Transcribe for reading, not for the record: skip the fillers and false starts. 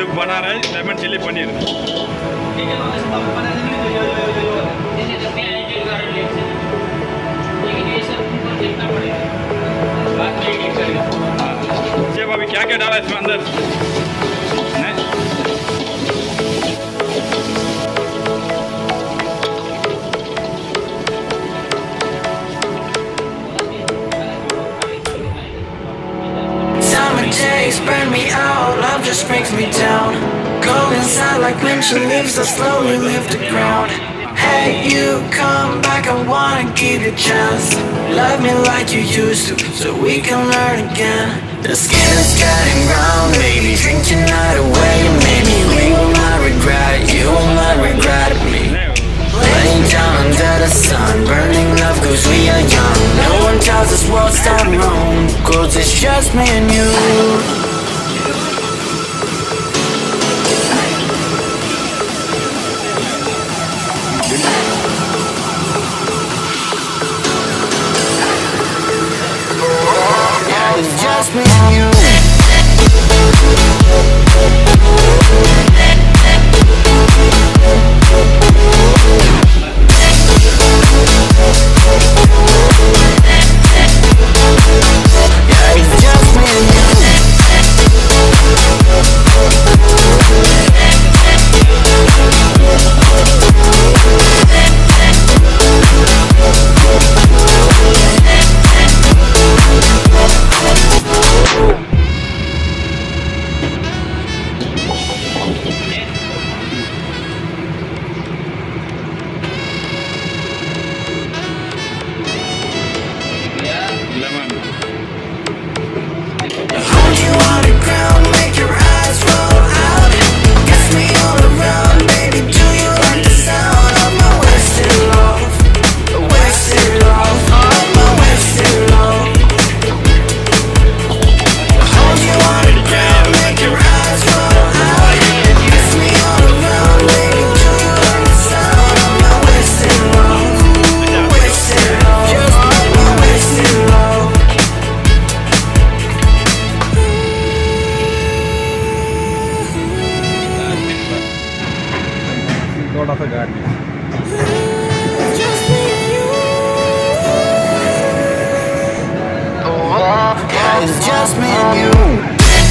आलू बना रहा है लेमन चिली पनीर। शेफ अभी क्या क्या डाला इसमें अंदर? Summer days burn me out, love just brings me down. Go inside like windshield leaves that slowly leave the ground. Hey, you come back, I wanna give you a chance. Love me like you used to, so we can learn again. The skin is getting brown, baby, drink your night away. Maybe we will not regret it, you will not regret me. Laying down under the sun, burning love cause we are young. No one tells us what's done wrong, cause it's just me and you. Yeah, it's just me and you. Hold you on the ground, make your eyes roll out. Kiss me all around, baby, do you like the sound of my wasted love? Wasted love, of my wasted love. Hold you on the ground, make your eyes roll out. Kiss me all around, baby, do you like the sound of my wasted love? Wasted love, just my wasted love. थोड़ा सा garlic. Yeah, it's just me and you.